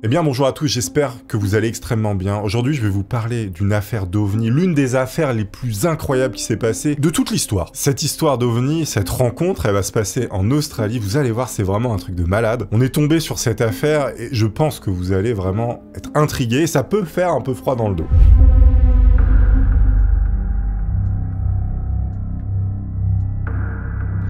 Eh bien bonjour à tous, j'espère que vous allez extrêmement bien. Aujourd'hui je vais vous parler d'une affaire d'OVNI, l'une des affaires les plus incroyables qui s'est passée de toute l'histoire. Cette histoire d'OVNI, cette rencontre, elle va se passer en Australie, vous allez voir c'est vraiment un truc de malade. On est tombé sur cette affaire et je pense que vous allez vraiment être intrigués, ça peut faire un peu froid dans le dos.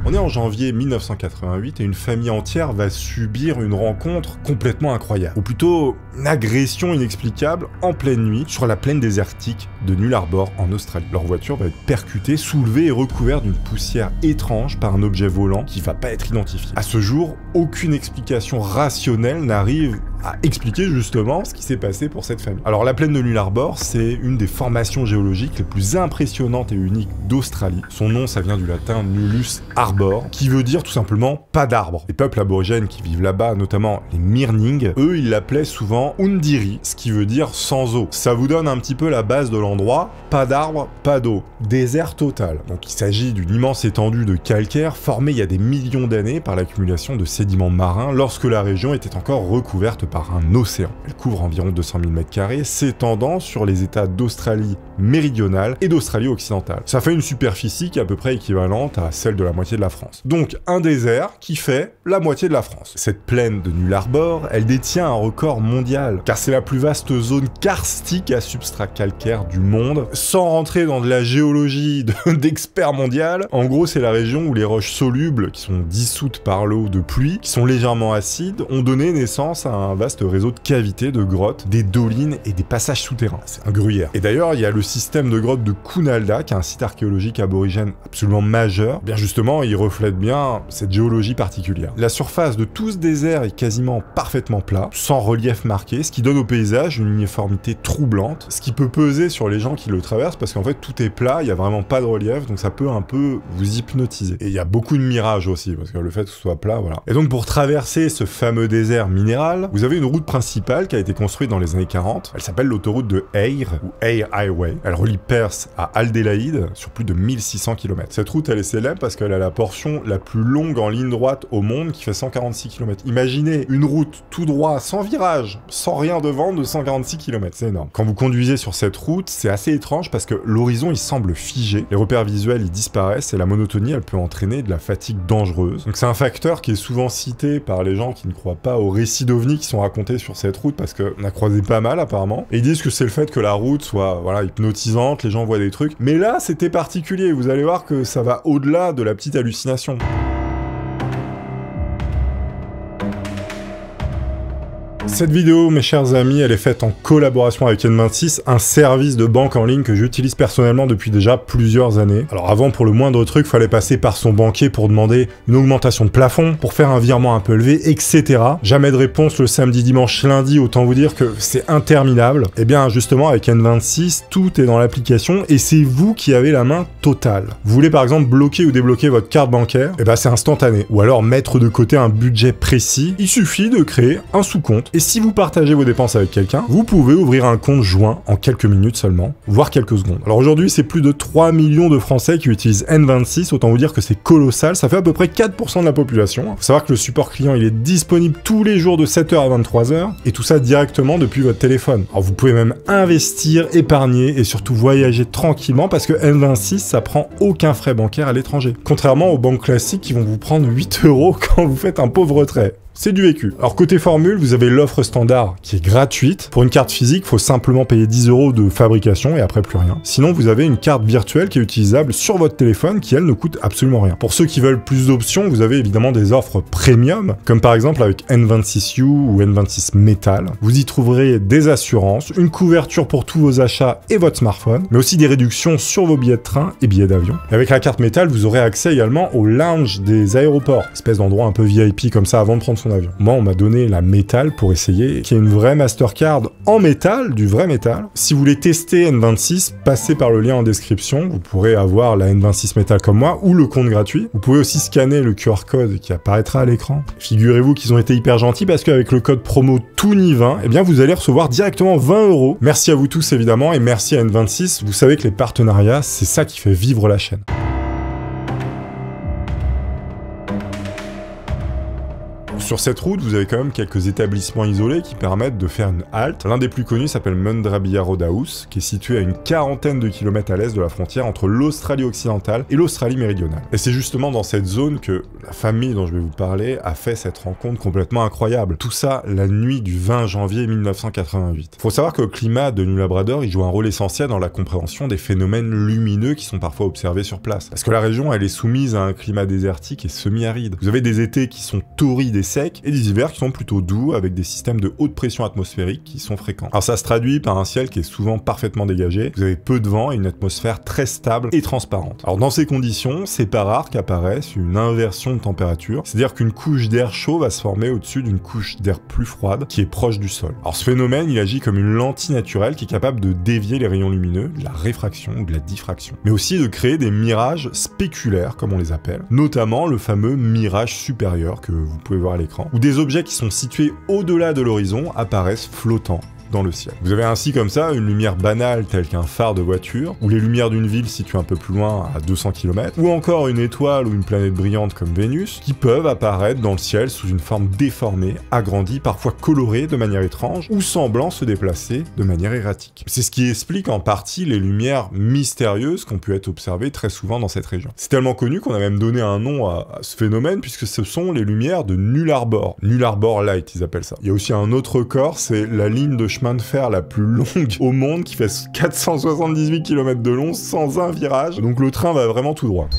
On est en janvier 1988 et une famille entière va subir une rencontre complètement incroyable. Ou plutôt, une agression inexplicable en pleine nuit sur la plaine désertique de Nullarbor en Australie. Leur voiture va être percutée, soulevée et recouverte d'une poussière étrange par un objet volant qui va pas être identifié. À ce jour, aucune explication rationnelle n'arrive à expliquer justement ce qui s'est passé pour cette famille. Alors la plaine de Nullarbor, c'est une des formations géologiques les plus impressionnantes et uniques d'Australie. Son nom, ça vient du latin nullus arbor, qui veut dire tout simplement pas d'arbre. Les peuples aborigènes qui vivent là-bas, notamment les Mirning, eux, ils l'appelaient souvent Undiri, ce qui veut dire sans eau. Ça vous donne un petit peu la base de l'endroit, pas d'arbre, pas d'eau, désert total. Donc il s'agit d'une immense étendue de calcaire formée il y a des millions d'années par l'accumulation de sédiments marins lorsque la région était encore recouverte par un océan. Elle couvre environ 200 000 m², s'étendant sur les états d'Australie méridionale et d'Australie occidentale. Ça fait une superficie qui est à peu près équivalente à celle de la moitié de la France. Donc un désert qui fait la moitié de la France. Cette plaine de Nullarbor, elle détient un record mondial, car c'est la plus vaste zone karstique à substrat calcaire du monde. Sans rentrer dans de la géologie d'experts mondial, en gros c'est la région où les roches solubles, qui sont dissoutes par l'eau de pluie, qui sont légèrement acides, ont donné naissance à un vaste réseau de cavités, de grottes, des dolines et des passages souterrains. C'est un gruyère. Et d'ailleurs, il y a le système de grottes de Kunalda, qui est un site archéologique aborigène absolument majeur. Bien justement, il reflète bien cette géologie particulière. La surface de tout ce désert est quasiment parfaitement plat, sans relief marqué, ce qui donne au paysage une uniformité troublante, ce qui peut peser sur les gens qui le traversent, parce qu'en fait, tout est plat, il n'y a vraiment pas de relief, donc ça peut un peu vous hypnotiser. Et il y a beaucoup de mirages aussi, parce que le fait que ce soit plat, voilà. Et donc, pour traverser ce fameux désert minéral, vous avez une route principale qui a été construite dans les années 40. Elle s'appelle l'autoroute de Ayr, ou Ayr Highway. Elle relie Perth à Adélaïde sur plus de 1600 km. Cette route, elle est célèbre parce qu'elle a la portion la plus longue en ligne droite au monde qui fait 146 km. Imaginez une route tout droit, sans virage, sans rien devant, de 146 km. C'est énorme. Quand vous conduisez sur cette route, c'est assez étrange parce que l'horizon, il semble figé. Les repères visuels, ils disparaissent et la monotonie, elle peut entraîner de la fatigue dangereuse. Donc c'est un facteur qui est souvent cité par les gens qui ne croient pas aux récits d'OVNI qui sont racontés sur cette route parce qu'on a croisé pas mal apparemment. Et ils disent que c'est le fait que la route soit voilà, hypnotisante, les gens voient des trucs. Mais là, c'était particulier. Vous allez voir que ça va au-delà de la petite hallucination. Cette vidéo, mes chers amis, elle est faite en collaboration avec N26, un service de banque en ligne que j'utilise personnellement depuis déjà plusieurs années. Alors avant, pour le moindre truc, fallait passer par son banquier pour demander une augmentation de plafond, pour faire un virement un peu élevé, etc. Jamais de réponse le samedi, dimanche, lundi, autant vous dire que c'est interminable. Et bien justement, avec N26, tout est dans l'application et c'est vous qui avez la main totale. Vous voulez par exemple bloquer ou débloquer votre carte bancaire, et ben c'est instantané. Ou alors mettre de côté un budget précis, il suffit de créer un sous-compte. Et si vous partagez vos dépenses avec quelqu'un, vous pouvez ouvrir un compte joint en quelques minutes seulement, voire quelques secondes. Alors aujourd'hui, c'est plus de 3 millions de Français qui utilisent N26, autant vous dire que c'est colossal, ça fait à peu près 4% de la population. Faut savoir que le support client, il est disponible tous les jours de 7h à 23h, et tout ça directement depuis votre téléphone. Alors vous pouvez même investir, épargner, et surtout voyager tranquillement, parce que N26, ça prend aucun frais bancaire à l'étranger. Contrairement aux banques classiques qui vont vous prendre 8 € quand vous faites un pauvre retrait. C'est du vécu. Alors côté formule, vous avez l'offre standard qui est gratuite. Pour une carte physique, il faut simplement payer 10 € de fabrication et après plus rien. Sinon, vous avez une carte virtuelle qui est utilisable sur votre téléphone qui, elle, ne coûte absolument rien. Pour ceux qui veulent plus d'options, vous avez évidemment des offres premium, comme par exemple avec N26U ou N26 Metal. Vous y trouverez des assurances, une couverture pour tous vos achats et votre smartphone, mais aussi des réductions sur vos billets de train et billets d'avion. Et avec la carte Metal, vous aurez accès également au lounge des aéroports, espèce d'endroit un peu VIP comme ça avant de prendre son avion. Moi, on m'a donné la métal pour essayer, qui est une vraie Mastercard en métal, du vrai métal. Si vous voulez tester N26, passez par le lien en description. Vous pourrez avoir la N26 métal comme moi ou le compte gratuit. Vous pouvez aussi scanner le QR code qui apparaîtra à l'écran. Figurez-vous qu'ils ont été hyper gentils parce qu'avec le code promo TOUNI20, eh bien vous allez recevoir directement 20 €. Merci à vous tous évidemment et merci à N26. Vous savez que les partenariats, c'est ça qui fait vivre la chaîne. Sur cette route, vous avez quand même quelques établissements isolés qui permettent de faire une halte. L'un des plus connus s'appelle Mundrabilla Roadhouse, qui est situé à une quarantaine de kilomètres à l'est de la frontière entre l'Australie occidentale et l'Australie méridionale. Et c'est justement dans cette zone que la famille dont je vais vous parler a fait cette rencontre complètement incroyable. Tout ça la nuit du 20 janvier 1988. Faut savoir que le climat de New Labrador, il joue un rôle essentiel dans la compréhension des phénomènes lumineux qui sont parfois observés sur place. Parce que la région, elle est soumise à un climat désertique et semi-aride. Vous avez des étés qui sont torrides et secs, et des hivers qui sont plutôt doux, avec des systèmes de haute pression atmosphérique qui sont fréquents. Alors ça se traduit par un ciel qui est souvent parfaitement dégagé, vous avez peu de vent et une atmosphère très stable et transparente. Alors dans ces conditions, c'est pas rare qu'apparaisse une inversion de température, c'est-à-dire qu'une couche d'air chaud va se former au-dessus d'une couche d'air plus froide qui est proche du sol. Alors ce phénomène, il agit comme une lentille naturelle qui est capable de dévier les rayons lumineux, de la réfraction ou de la diffraction, mais aussi de créer des mirages spéculaires, comme on les appelle, notamment le fameux mirage supérieur que vous pouvez voir à l'écran, où des objets qui sont situés au-delà de l'horizon apparaissent flottants dans le ciel. Vous avez ainsi comme ça une lumière banale telle qu'un phare de voiture, ou les lumières d'une ville située un peu plus loin à 200 km, ou encore une étoile ou une planète brillante comme Vénus, qui peuvent apparaître dans le ciel sous une forme déformée, agrandie, parfois colorée de manière étrange, ou semblant se déplacer de manière erratique. C'est ce qui explique en partie les lumières mystérieuses qu'on peut être observées très souvent dans cette région. C'est tellement connu qu'on a même donné un nom à ce phénomène, puisque ce sont les lumières de Null Arbor. Null Arbor Light, ils appellent ça. Il y a aussi un autre record, c'est la ligne de chemin de fer la plus longue au monde qui fait 478 km de long sans un virage. Donc le train va vraiment tout droit.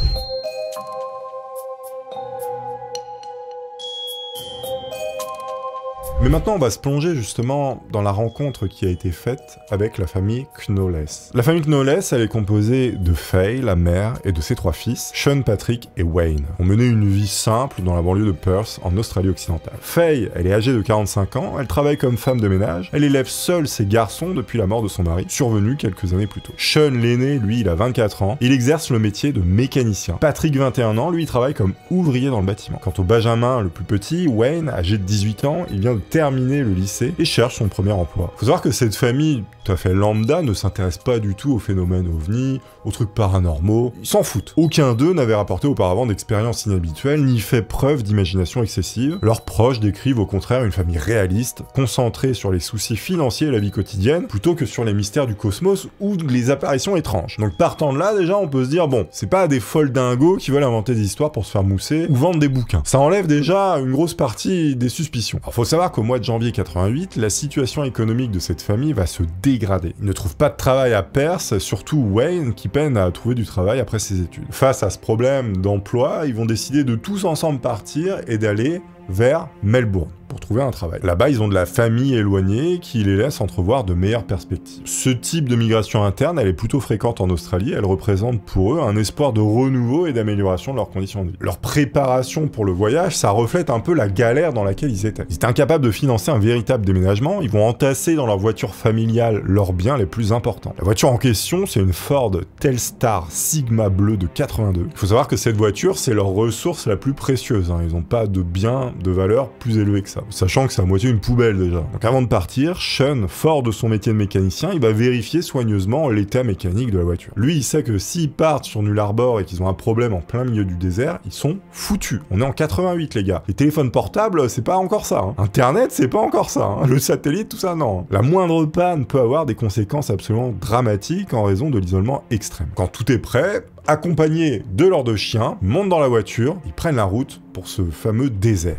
Mais maintenant, on va se plonger justement dans la rencontre qui a été faite avec la famille Knowles. La famille Knowles, elle est composée de Faye, la mère, et de ses 3 fils, Sean, Patrick et Wayne. On menait une vie simple dans la banlieue de Perth, en Australie-Occidentale. Faye, elle est âgée de 45 ans, elle travaille comme femme de ménage, elle élève seule ses garçons depuis la mort de son mari, survenu quelques années plus tôt. Sean, l'aîné, lui, il a 24 ans, il exerce le métier de mécanicien. Patrick, 21 ans, lui, il travaille comme ouvrier dans le bâtiment. Quant au Benjamin, le plus petit, Wayne, âgé de 18 ans, il vient de terminer le lycée et cherche son premier emploi. Faut savoir que cette famille tout à fait lambda ne s'intéresse pas du tout aux phénomènes ovnis, aux trucs paranormaux, ils s'en foutent. Aucun d'eux n'avait rapporté auparavant d'expériences inhabituelles ni fait preuve d'imagination excessive. Leurs proches décrivent au contraire une famille réaliste, concentrée sur les soucis financiers et la vie quotidienne, plutôt que sur les mystères du cosmos ou les apparitions étranges. Donc partant de là, déjà, on peut se dire, bon, c'est pas des folles dingos qui veulent inventer des histoires pour se faire mousser ou vendre des bouquins. Ça enlève déjà une grosse partie des suspicions. Alors faut savoir qu'au mois de janvier 88, la situation économique de cette famille va se dégrader. Ils ne trouvent pas de travail à Perth, surtout Wayne qui peine à trouver du travail après ses études. Face à ce problème d'emploi, ils vont décider de tous ensemble partir et d'aller vers Melbourne pour trouver un travail. Là-bas, ils ont de la famille éloignée qui les laisse entrevoir de meilleures perspectives. Ce type de migration interne, elle est plutôt fréquente en Australie, elle représente pour eux un espoir de renouveau et d'amélioration de leurs conditions de vie. Leur préparation pour le voyage, ça reflète un peu la galère dans laquelle ils étaient. Ils étaient incapables de financer un véritable déménagement, ils vont entasser dans leur voiture familiale leurs biens les plus importants. La voiture en question, c'est une Ford Telstar Sigma bleu de 82. Il faut savoir que cette voiture, c'est leur ressource la plus précieuse, hein. Ils n'ont pas de biens de valeur plus élevée que ça. Sachant que c'est à moitié une poubelle déjà. Donc avant de partir, Sean, fort de son métier de mécanicien, il va vérifier soigneusement l'état mécanique de la voiture. Lui, il sait que s'ils partent sur Null Arbor et qu'ils ont un problème en plein milieu du désert, ils sont foutus. On est en 88 les gars. Les téléphones portables, c'est pas encore ça. Hein. Internet, c'est pas encore ça. Hein. Le satellite, tout ça, non. La moindre panne peut avoir des conséquences absolument dramatiques en raison de l'isolement extrême. Quand tout est prêt, accompagnés de leurs 2 chiens, montent dans la voiture, ils prennent la route pour ce fameux désert.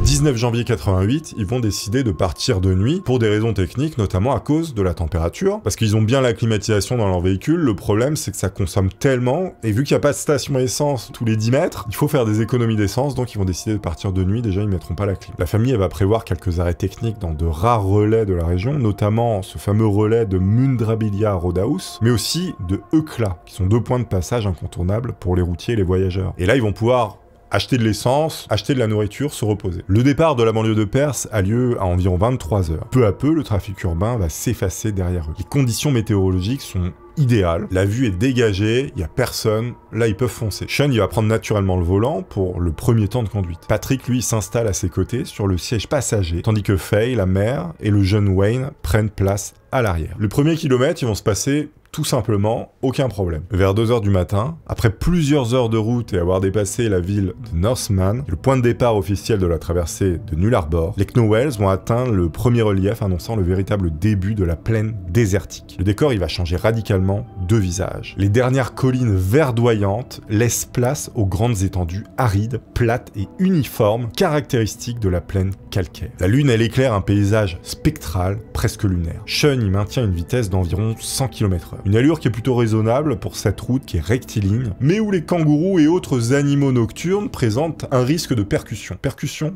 19 janvier 88, ils vont décider de partir de nuit pour des raisons techniques, notamment à cause de la température, parce qu'ils ont bien la climatisation dans leur véhicule. Le problème, c'est que ça consomme tellement, et vu qu'il n'y a pas de station essence tous les 10 mètres, il faut faire des économies d'essence, donc ils vont décider de partir de nuit. Déjà, ils mettront pas la clim. La famille, elle va prévoir quelques arrêts techniques dans de rares relais de la région, notamment ce fameux relais de Mundrabilla Roadhouse, mais aussi de Eucla, qui sont 2 points de passage incontournables pour les routiers et les voyageurs. Et là, ils vont pouvoir acheter de l'essence, acheter de la nourriture, se reposer. Le départ de la banlieue de Perth a lieu à environ 23 heures. Peu à peu, le trafic urbain va s'effacer derrière eux. Les conditions météorologiques sont idéales, la vue est dégagée, il n'y a personne, là ils peuvent foncer. Sean, il va prendre naturellement le volant pour le premier temps de conduite. Patrick, lui, s'installe à ses côtés sur le siège passager, tandis que Faye, la mère, et le jeune Wayne prennent place à l'arrière. Le premier kilomètre, ils vont se passer Tout simplement, aucun problème. Vers 2 h du matin, après plusieurs heures de route et avoir dépassé la ville de Northman, le point de départ officiel de la traversée de Null Harbor, les Knowles vont atteindre le premier relief annonçant le véritable début de la plaine désertique. Le décor, il va changer radicalement de visage. Les dernières collines verdoyantes laissent place aux grandes étendues arides, plates et uniformes, caractéristiques de la plaine calcaire. La lune, elle éclaire un paysage spectral, presque lunaire. Sean y maintient une vitesse d'environ 100 km/h. Une allure qui est plutôt raisonnable pour cette route qui est rectiligne, mais où les kangourous et autres animaux nocturnes présentent un risque de percussion. Percussion ?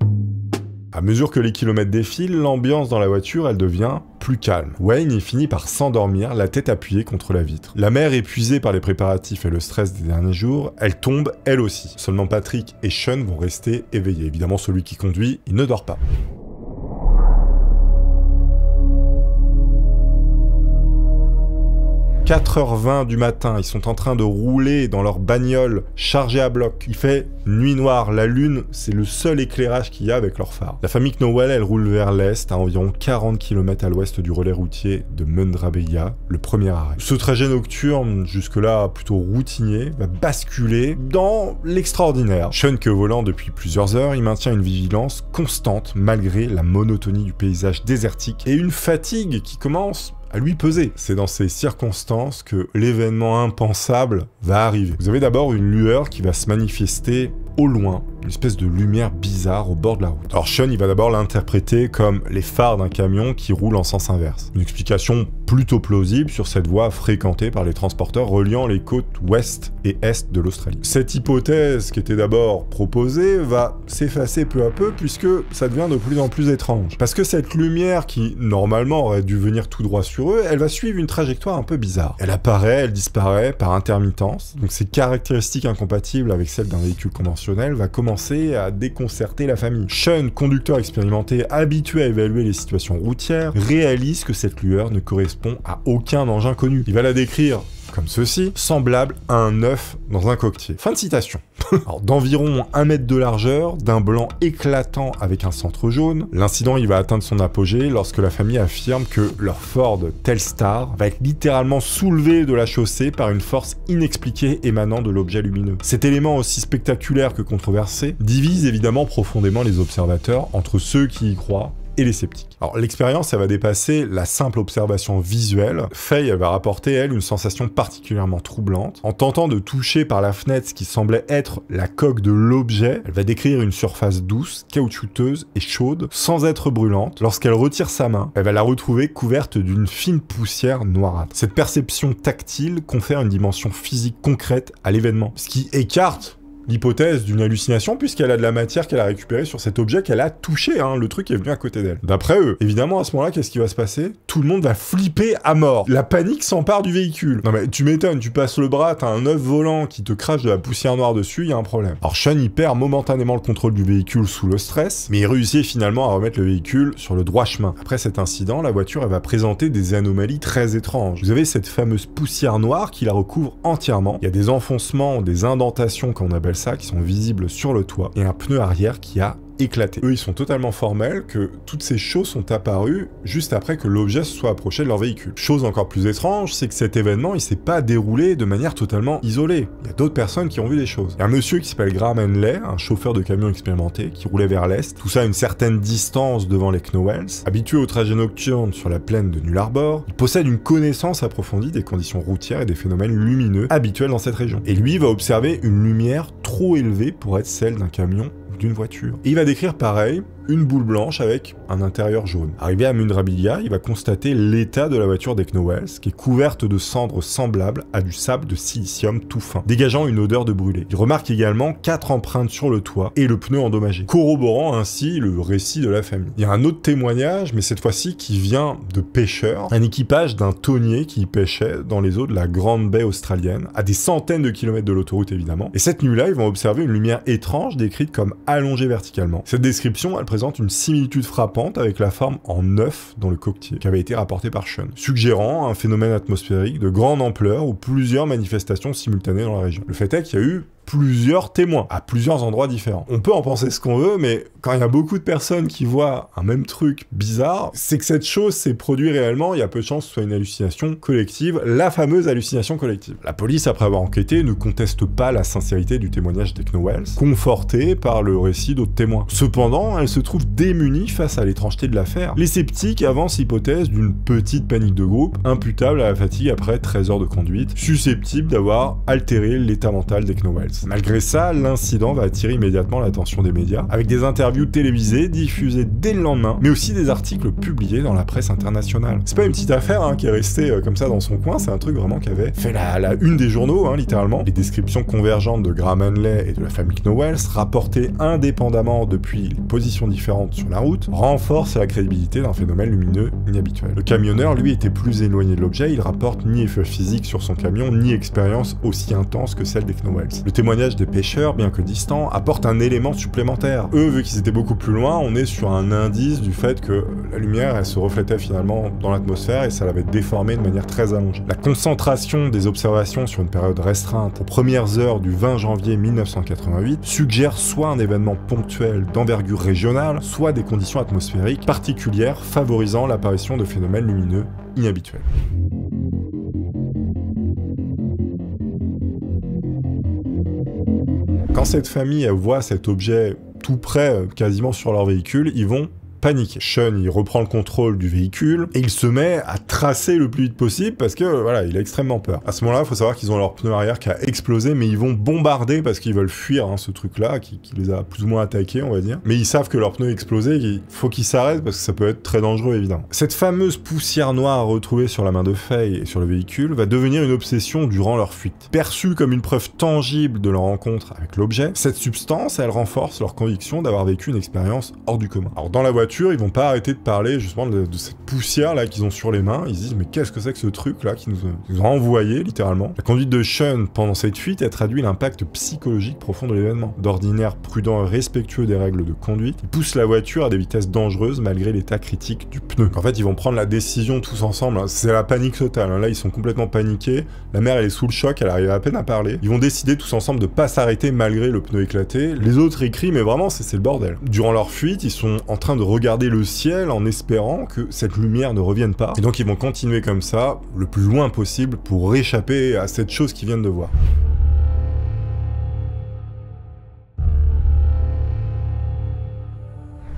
À mesure que les kilomètres défilent, l'ambiance dans la voiture, elle devient plus calme. Wayne y finit par s'endormir, la tête appuyée contre la vitre. La mère, épuisée par les préparatifs et le stress des derniers jours, elle tombe elle aussi. Seulement Patrick et Sean vont rester éveillés. Évidemment, celui qui conduit, il ne dort pas. 4h20 du matin, ils sont en train de rouler dans leur bagnole chargée à bloc. Il fait nuit noire, la lune, c'est le seul éclairage qu'il y a avec leur phare. La famille Knowles, elle roule vers l'est, à environ 40 km à l'ouest du relais routier de Mundrabeya, le premier arrêt. Ce trajet nocturne, jusque-là plutôt routinier, va basculer dans l'extraordinaire. Sean, qui est au volant depuis plusieurs heures, il maintient une vigilance constante malgré la monotonie du paysage désertique et une fatigue qui commence à lui peser. C'est dans ces circonstances que l'événement impensable va arriver. Vous avez d'abord une lueur qui va se manifester au loin, une espèce de lumière bizarre au bord de la route. Alors Sean, il va d'abord l'interpréter comme les phares d'un camion qui roule en sens inverse. Une explication plutôt plausible sur cette voie fréquentée par les transporteurs reliant les côtes ouest et est de l'Australie. Cette hypothèse qui était d'abord proposée va s'effacer peu à peu puisque ça devient de plus en plus étrange. Parce que cette lumière qui, normalement, aurait dû venir tout droit sur eux, elle va suivre une trajectoire un peu bizarre. Elle apparaît, elle disparaît par intermittence, donc ces caractéristiques incompatibles avec celles d'un véhicule conventionnel va commencer à déconcerter la famille. Sean, conducteur expérimenté, habitué à évaluer les situations routières, réalise que cette lueur ne correspond à aucun engin connu. Il va la décrire comme ceci, semblable à un œuf dans un coquetier. Fin de citation. Alors, d'environ 1 mètre de largeur, d'un blanc éclatant avec un centre jaune, l'incident il va atteindre son apogée lorsque la famille affirme que leur Ford Telstar va être littéralement soulevé de la chaussée par une force inexpliquée émanant de l'objet lumineux. Cet élément aussi spectaculaire que controversé divise évidemment profondément les observateurs entre ceux qui y croient et les sceptiques. Alors l'expérience, elle va dépasser la simple observation visuelle. Faye, elle va rapporter, elle, une sensation particulièrement troublante. En tentant de toucher par la fenêtre ce qui semblait être la coque de l'objet, elle va décrire une surface douce, caoutchouteuse et chaude, sans être brûlante. Lorsqu'elle retire sa main, elle va la retrouver couverte d'une fine poussière noirâtre. Cette perception tactile confère une dimension physique concrète à l'événement, ce qui écarte l'hypothèse d'une hallucination puisqu'elle a de la matière qu'elle a récupérée sur cet objet qu'elle a touché, hein, le truc est venu à côté d'elle. D'après eux, évidemment à ce moment-là, qu'est-ce qui va se passer? Tout le monde va flipper à mort. La panique s'empare du véhicule. Non mais tu m'étonnes, tu passes le bras, t'as un œuf volant qui te crache de la poussière noire dessus, il y a un problème. Alors Sean, il perd momentanément le contrôle du véhicule sous le stress, mais il réussit finalement à remettre le véhicule sur le droit chemin. Après cet incident, la voiture elle va présenter des anomalies très étranges. Vous avez cette fameuse poussière noire qui la recouvre entièrement. Il y a des enfoncements, des indentations qu'on appelle ça, qui sont visibles sur le toit, et un pneu arrière qui a éclaté. Eux, ils sont totalement formels que toutes ces choses sont apparues juste après que l'objet se soit approché de leur véhicule. Chose encore plus étrange, c'est que cet événement, il s'est pas déroulé de manière totalement isolée. Il y a d'autres personnes qui ont vu des choses. Il y a un monsieur qui s'appelle Graham Henley, un chauffeur de camion expérimenté, qui roulait vers l'est, tout ça à une certaine distance devant les Knowles. Habitué au trajet nocturne sur la plaine de Null Harbor, il possède une connaissance approfondie des conditions routières et des phénomènes lumineux habituels dans cette région. Et lui va observer une lumière trop élevée pour être celle d'un camion d'une voiture. Et il va décrire pareil, une boule blanche avec un intérieur jaune. Arrivé à Mundrabeya, il va constater l'état de la voiture des Knowles, qui est couverte de cendres semblables à du sable de silicium tout fin, dégageant une odeur de brûlé. Il remarque également 4 empreintes sur le toit et le pneu endommagé, corroborant ainsi le récit de la famille. Il y a un autre témoignage, mais cette fois-ci qui vient de pêcheurs, un équipage d'un tonnier qui pêchait dans les eaux de la grande baie australienne, à des centaines de kilomètres de l'autoroute évidemment. Et cette nuit-là, ils vont observer une lumière étrange décrite comme allongée verticalement. Cette description, elle présente une similitude frappante avec la forme en œuf dans le coquetier, qui avait été rapporté par Sean, suggérant un phénomène atmosphérique de grande ampleur ou plusieurs manifestations simultanées dans la région. Le fait est qu'il y a eu plusieurs témoins, à plusieurs endroits différents. On peut en penser ce qu'on veut, mais quand il y a beaucoup de personnes qui voient un même truc bizarre, c'est que cette chose s'est produite réellement, il y a peu de chances que ce soit une hallucination collective, la fameuse hallucination collective. La police, après avoir enquêté, ne conteste pas la sincérité du témoignage d'Ekno Wells, confortée par le récit d'autres témoins. Cependant, elle se trouve démunie face à l'étrangeté de l'affaire. Les sceptiques avancent l'hypothèse d'une petite panique de groupe, imputable à la fatigue après 13 heures de conduite, susceptible d'avoir altéré l'état mental d'Ekno Wells. Malgré ça, l'incident va attirer immédiatement l'attention des médias, avec des interviews télévisées diffusées dès le lendemain, mais aussi des articles publiés dans la presse internationale. C'est pas une petite affaire hein, qui est restée comme ça dans son coin, c'est un truc vraiment qui avait fait la une des journaux, hein, littéralement. Les descriptions convergentes de Graham Hanley et de la famille Ekno Wells, rapportées indépendamment depuis les positions différentes sur la route, renforcent la crédibilité d'un phénomène lumineux inhabituel. Le camionneur, lui, était plus éloigné de l'objet, il rapporte ni effet physique sur son camion, ni expérience aussi intense que celle d'Ekno Wells. Le témoignage des pêcheurs, bien que distant, apporte un élément supplémentaire. Eux, vu qu'ils étaient beaucoup plus loin, on est sur un indice du fait que la lumière, elle se reflétait finalement dans l'atmosphère et ça l'avait déformée de manière très allongée. La concentration des observations sur une période restreinte aux premières heures du 20 janvier 1988 suggère soit un événement ponctuel d'envergure régionale, soit des conditions atmosphériques particulières favorisant l'apparition de phénomènes lumineux inhabituels. Quand cette famille voit cet objet tout près, quasiment sur leur véhicule, ils vont paniquer. Sean, il reprend le contrôle du véhicule et il se met à tracer le plus vite possible parce que, voilà, il a extrêmement peur. À ce moment-là, il faut savoir qu'ils ont leur pneu arrière qui a explosé, mais ils vont bombarder parce qu'ils veulent fuir ce truc-là qui les a plus ou moins attaqués, on va dire. Mais ils savent que leur pneu est explosé, il faut qu'ils s'arrêtent parce que ça peut être très dangereux, évidemment. Cette fameuse poussière noire retrouvée sur la main de Faye et sur le véhicule va devenir une obsession durant leur fuite. Perçue comme une preuve tangible de leur rencontre avec l'objet, cette substance, elle renforce leur conviction d'avoir vécu une expérience hors du commun. Alors, dans la voiture, ils vont pas arrêter de parler justement de cette poussière là qu'ils ont sur les mains. Ils se disent mais qu'est-ce que c'est que ce truc là qui nous a envoyé littéralement. La conduite de Sean pendant cette fuite a traduit l'impact psychologique profond de l'événement. D'ordinaire prudent et respectueux des règles de conduite, il pousse la voiture à des vitesses dangereuses malgré l'état critique du pneu. En fait, ils vont prendre la décision tous ensemble. C'est la panique totale. Là, ils sont complètement paniqués. La mère, elle est sous le choc. Elle arrive à peine à parler. Ils vont décider tous ensemble de pas s'arrêter malgré le pneu éclaté. Les autres écrient, mais vraiment, c'est le bordel. Durant leur fuite, ils sont en train de regarder le ciel en espérant que cette lumière ne revienne pas. Et donc ils vont continuer comme ça, le plus loin possible, pour échapper à cette chose qu'ils viennent de voir.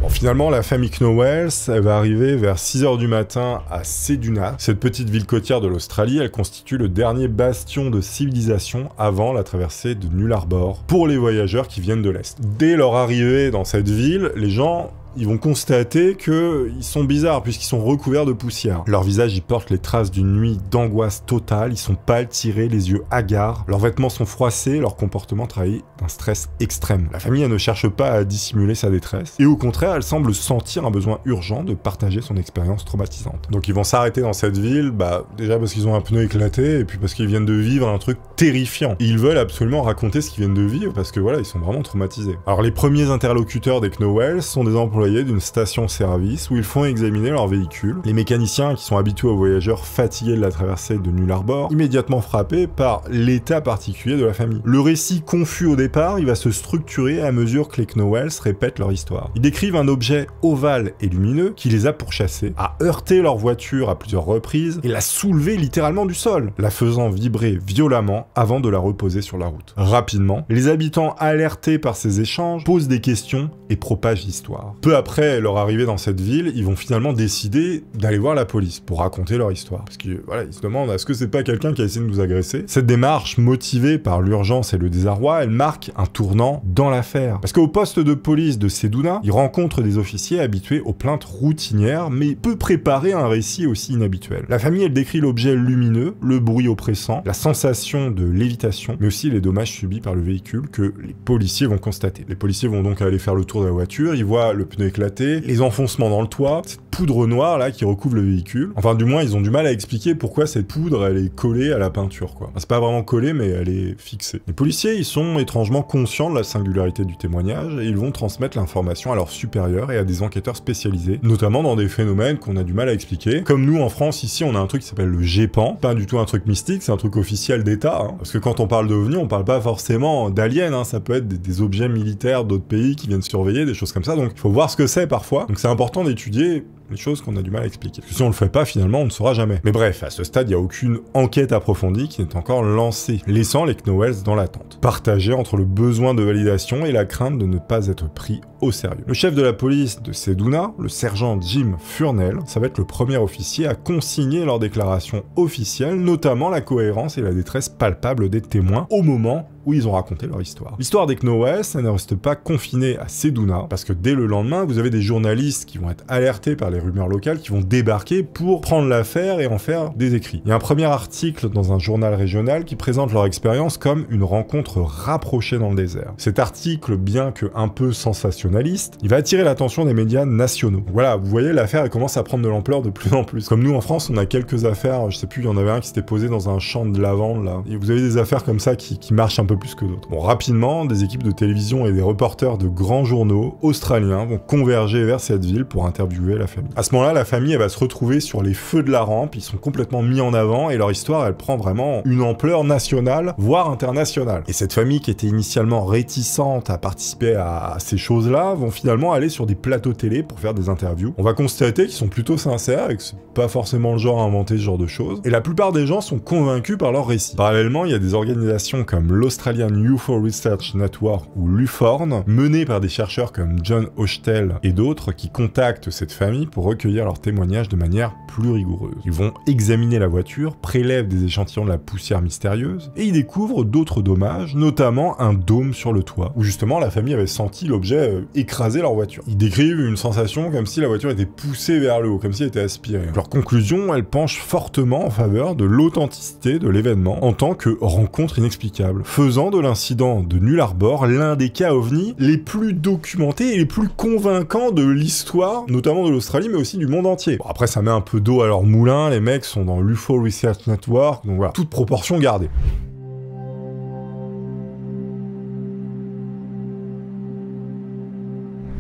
Bon, finalement, la famille Ekno Wells, elle va arriver vers 6h du matin à Ceduna. Cette petite ville côtière de l'Australie, elle constitue le dernier bastion de civilisation avant la traversée de Null Arbor pour les voyageurs qui viennent de l'Est. Dès leur arrivée dans cette ville, les gens ils vont constater qu'ils sont bizarres puisqu'ils sont recouverts de poussière. Leur visage y porte les traces d'une nuit d'angoisse totale, ils sont pâles, tirés, les yeux hagards, leurs vêtements sont froissés, leur comportement trahit d'un stress extrême. La famille, elle ne cherche pas à dissimuler sa détresse, et au contraire, elle semble sentir un besoin urgent de partager son expérience traumatisante. Donc ils vont s'arrêter dans cette ville, déjà parce qu'ils ont un pneu éclaté, et puis parce qu'ils viennent de vivre un truc terrifiant. Et ils veulent absolument raconter ce qu'ils viennent de vivre, parce que voilà, ils sont vraiment traumatisés. Alors les premiers interlocuteurs d'Ekno Wells sont des employés d'une station-service où ils font examiner leur véhicule. Les mécaniciens, qui sont habitués aux voyageurs fatigués de la traversée de Null Arbor, immédiatement frappés par l'état particulier de la famille. Le récit confus au départ, il va se structurer à mesure que les Ekno Wells répètent leur histoire. Ils décrivent un objet ovale et lumineux qui les a pourchassés, a heurté leur voiture à plusieurs reprises et l'a soulevée littéralement du sol, la faisant vibrer violemment avant de la reposer sur la route. Rapidement, les habitants alertés par ces échanges posent des questions et propagent l'histoire. Peu après leur arrivée dans cette ville, ils vont finalement décider d'aller voir la police pour raconter leur histoire. Parce que voilà, ils se demandent est-ce que c'est pas quelqu'un qui a essayé de nous agresser. Cette démarche, motivée par l'urgence et le désarroi, elle marque un tournant dans l'affaire. Parce qu'au poste de police de Ceduna, ils rencontrent des officiers habitués aux plaintes routinières, mais peu préparés à un récit aussi inhabituel. La famille, elle décrit l'objet lumineux, le bruit oppressant, la sensation de lévitation, mais aussi les dommages subis par le véhicule que les policiers vont constater. Les policiers vont donc aller faire le tour de la voiture, ils voient le pneu éclatés, les enfoncements dans le toit, cette poudre noire là qui recouvre le véhicule. Enfin du moins ils ont du mal à expliquer pourquoi cette poudre elle est collée à la peinture quoi. Enfin, c'est pas vraiment collé mais elle est fixée. Les policiers ils sont étrangement conscients de la singularité du témoignage et ils vont transmettre l'information à leurs supérieurs et à des enquêteurs spécialisés, notamment dans des phénomènes qu'on a du mal à expliquer. Comme nous en France ici on a un truc qui s'appelle le GEPAN, pas du tout un truc mystique, c'est un truc officiel d'État, hein. Parce que quand on parle d'OVNI on parle pas forcément d'aliens, hein. Ça peut être des objets militaires d'autres pays qui viennent surveiller, des choses comme ça, donc il faut voir ce que c'est parfois. Donc c'est important d'étudier les choses qu'on a du mal à expliquer. Parce que si on le fait pas, finalement, on ne saura jamais. Mais bref, à ce stade, il n'y a aucune enquête approfondie qui n'est encore lancée, laissant les Knowles dans l'attente. Partagés entre le besoin de validation et la crainte de ne pas être pris au sérieux. Le chef de la police de Sedona, le sergent Jim Furnell, ça va être le premier officier à consigner leur déclaration officielle, notamment la cohérence et la détresse palpable des témoins au moment où ils ont raconté leur histoire. L'histoire des Knowles, ça ne reste pas confinée à Sedona, parce que dès le lendemain, vous avez des journalistes qui vont être alertés par les rumeurs locales, qui vont débarquer pour prendre l'affaire et en faire des écrits. Il y a un premier article dans un journal régional qui présente leur expérience comme une rencontre rapprochée dans le désert. Cet article, bien que un peu sensationnaliste, il va attirer l'attention des médias nationaux. Voilà, vous voyez, l'affaire elle commence à prendre de l'ampleur de plus en plus. Comme nous en France, on a quelques affaires, je sais plus, il y en avait un qui s'était posé dans un champ de lavande là. Et vous avez des affaires comme ça qui marchent un peu plus que d'autres. Bon, rapidement, des équipes de télévision et des reporters de grands journaux australiens vont converger vers cette ville pour interviewer la famille. À ce moment-là, la famille, elle va se retrouver sur les feux de la rampe, ils sont complètement mis en avant et leur histoire, elle prend vraiment une ampleur nationale, voire internationale. Et cette famille qui était initialement réticente à participer à ces choses-là, vont finalement aller sur des plateaux télé pour faire des interviews. On va constater qu'ils sont plutôt sincères et que c'est pas forcément le genre à inventer ce genre de choses. Et la plupart des gens sont convaincus par leur récit. Parallèlement, il y a des organisations comme l'Australian UFO Research Network ou l'UFORN, menées par des chercheurs comme John Hochtel et d'autres qui contactent cette famille pour recueillir leurs témoignages de manière plus rigoureuse. Ils vont examiner la voiture, prélèvent des échantillons de la poussière mystérieuse et ils découvrent d'autres dommages, notamment un dôme sur le toit, où justement la famille avait senti l'objet écraser leur voiture. Ils décrivent une sensation comme si la voiture était poussée vers le haut, comme si elle était aspirée. Leur conclusion, elle penche fortement en faveur de l'authenticité de l'événement en tant que rencontre inexplicable, faisant de l'incident de Null Arbor l'un des cas OVNI les plus documentés et les plus convaincants de l'histoire, notamment de l'Australie, mais aussi du monde entier. Bon, après, ça met un peu d'eau à leur moulin, les mecs sont dans l'UFO Research Network, donc voilà, toute proportion gardée.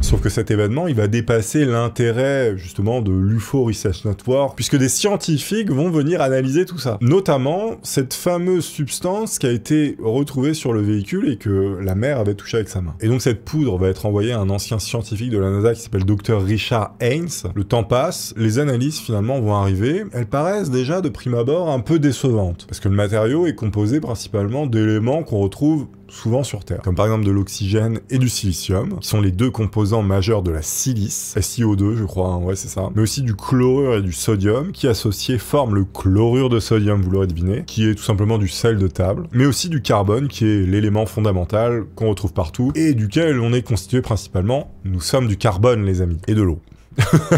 Sauf que cet événement, il va dépasser l'intérêt, justement, de l'UFO Research Network, puisque des scientifiques vont venir analyser tout ça. Notamment, cette fameuse substance qui a été retrouvée sur le véhicule et que la mère avait touché avec sa main. Et donc, cette poudre va être envoyée à un ancien scientifique de la NASA qui s'appelle Dr. Richard Haynes. Le temps passe, les analyses, finalement, vont arriver. Elles paraissent déjà, de prime abord, un peu décevantes, parce que le matériau est composé principalement d'éléments qu'on retrouve souvent sur Terre, comme par exemple de l'oxygène et du silicium, qui sont les deux composants majeurs de la silice, SiO2 je crois, hein, ouais c'est ça, mais aussi du chlorure et du sodium, qui associés forment le chlorure de sodium, vous l'aurez deviné, qui est tout simplement du sel de table, mais aussi du carbone, qui est l'élément fondamental qu'on retrouve partout, et duquel on est constitué principalement. Nous sommes du carbone les amis, et de l'eau.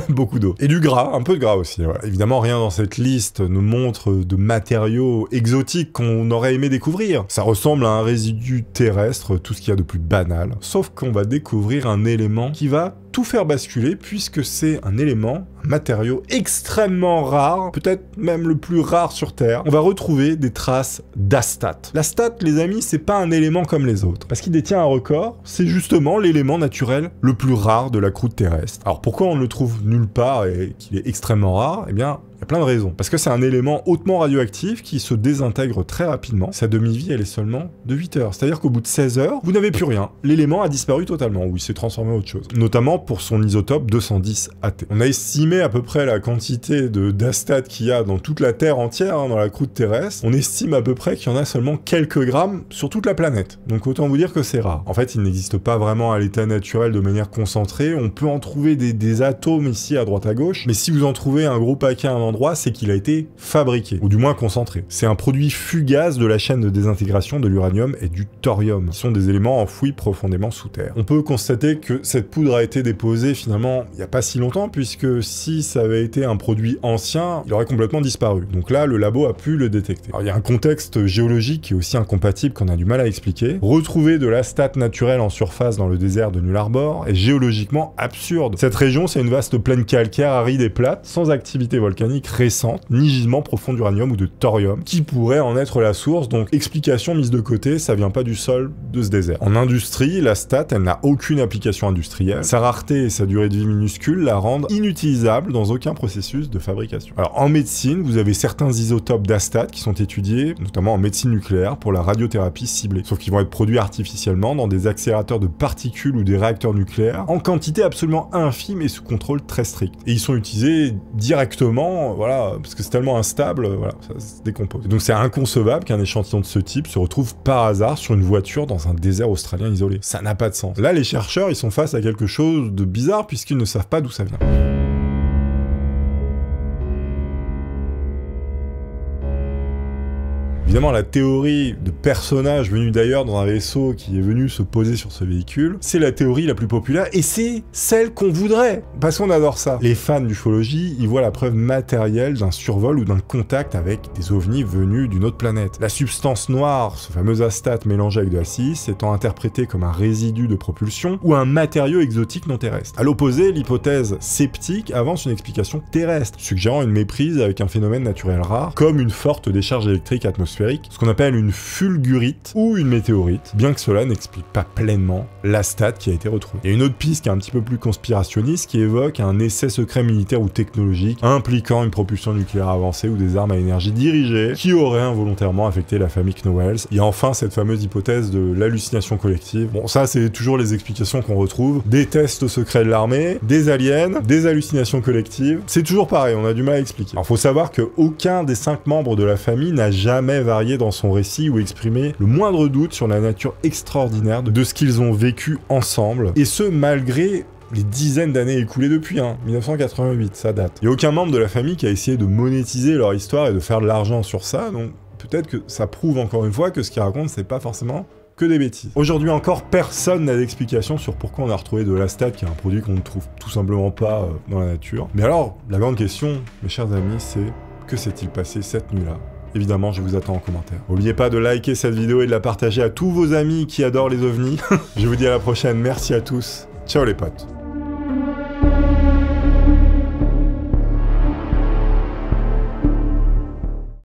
Beaucoup d'eau. Et du gras, un peu de gras aussi. Ouais. Évidemment, rien dans cette liste ne montre de matériaux exotiques qu'on aurait aimé découvrir. Ça ressemble à un résidu terrestre, tout ce qu'il y a de plus banal. Sauf qu'on va découvrir un élément qui va tout faire basculer, puisque c'est un élément, un matériau extrêmement rare, peut-être même le plus rare sur Terre. On va retrouver des traces d'astate. L'astate, les amis, c'est pas un élément comme les autres, parce qu'il détient un record, c'est justement l'élément naturel le plus rare de la croûte terrestre. Alors pourquoi on ne le trouve nulle part et qu'il est extrêmement rare? Eh bien, il y a plein de raisons. Parce que c'est un élément hautement radioactif qui se désintègre très rapidement. Sa demi-vie, elle est seulement de 8 heures. C'est-à-dire qu'au bout de 16 heures, vous n'avez plus rien. L'élément a disparu totalement, ou il s'est transformé en autre chose. Notamment pour son isotope 210 AT. On a estimé à peu près la quantité d'astate qu'il y a dans toute la Terre entière, hein, dans la croûte terrestre. On estime à peu près qu'il y en a seulement quelques grammes sur toute la planète. Donc autant vous dire que c'est rare. En fait, il n'existe pas vraiment à l'état naturel de manière concentrée. On peut en trouver des atomes ici à droite à gauche. Mais si vous en trouvez un gros paquet à un endroit, c'est qu'il a été fabriqué, ou du moins concentré. C'est un produit fugace de la chaîne de désintégration de l'uranium et du thorium, qui sont des éléments enfouis profondément sous terre. On peut constater que cette poudre a été déposée finalement il n'y a pas si longtemps, puisque si ça avait été un produit ancien, il aurait complètement disparu. Donc là, le labo a pu le détecter. Alors il y a un contexte géologique qui est aussi incompatible qu'on a du mal à expliquer. Retrouver de l'astate naturelle en surface dans le désert de Null Arbor est géologiquement absurde. Cette région, c'est une vaste plaine calcaire aride et plate, sans activité volcanique récente, ni gisement profond d'uranium ou de thorium, qui pourrait en être la source, donc explication mise de côté, ça vient pas du sol de ce désert. En industrie, l'astate, elle n'a aucune application industrielle. Sa rareté et sa durée de vie minuscule la rendent inutilisable dans aucun processus de fabrication. Alors en médecine, vous avez certains isotopes d'astate qui sont étudiés, notamment en médecine nucléaire, pour la radiothérapie ciblée. Sauf qu'ils vont être produits artificiellement dans des accélérateurs de particules ou des réacteurs nucléaires, en quantité absolument infime et sous contrôle très strict. Et ils sont utilisés directement, voilà, parce que c'est tellement instable, voilà, ça se décompose. Et donc c'est inconcevable qu'un échantillon de ce type se retrouve par hasard sur une voiture dans un désert australien isolé. Ça n'a pas de sens. Là, les chercheurs, ils sont face à quelque chose de bizarre puisqu'ils ne savent pas d'où ça vient. Évidemment, la théorie de personnage venu d'ailleurs dans un vaisseau qui est venu se poser sur ce véhicule, c'est la théorie la plus populaire et c'est celle qu'on voudrait, parce qu'on adore ça. Les fans d'ufologie, ils voient la preuve matérielle d'un survol ou d'un contact avec des ovnis venus d'une autre planète. La substance noire, ce fameux astate mélangé avec de la silice, étant interprétée comme un résidu de propulsion ou un matériau exotique non terrestre. À l'opposé, l'hypothèse sceptique avance une explication terrestre, suggérant une méprise avec un phénomène naturel rare, comme une forte décharge électrique atmosphérique, ce qu'on appelle une fulgurite ou une météorite, bien que cela n'explique pas pleinement l'astate qui a été retrouvée. Il y a une autre piste qui est un petit peu plus conspirationniste qui évoque un essai secret militaire ou technologique impliquant une propulsion nucléaire avancée ou des armes à énergie dirigée qui auraient involontairement affecté la famille Knowles. Et enfin, cette fameuse hypothèse de l'hallucination collective. Bon, ça, c'est toujours les explications qu'on retrouve. Des tests secrets de l'armée, des aliens, des hallucinations collectives. C'est toujours pareil, on a du mal à expliquer. Alors, faut savoir qu'aucun des 5 membres de la famille n'a jamais varié dans son récit ou exprimé le moindre doute sur la nature extraordinaire de ce qu'ils ont vécu ensemble, et ce malgré les dizaines d'années écoulées depuis, 1988, ça date. Il n'y a aucun membre de la famille qui a essayé de monétiser leur histoire et de faire de l'argent sur ça, donc peut-être que ça prouve encore une fois que ce qu'ils racontent, c'est pas forcément que des bêtises. Aujourd'hui encore, personne n'a d'explication sur pourquoi on a retrouvé de l'astate, qui est un produit qu'on ne trouve tout simplement pas dans la nature. Mais alors, la grande question, mes chers amis, c'est que s'est-il passé cette nuit-là ? Évidemment, je vous attends en commentaire. N'oubliez pas de liker cette vidéo et de la partager à tous vos amis qui adorent les ovnis. Je vous dis à la prochaine, merci à tous. Ciao les potes.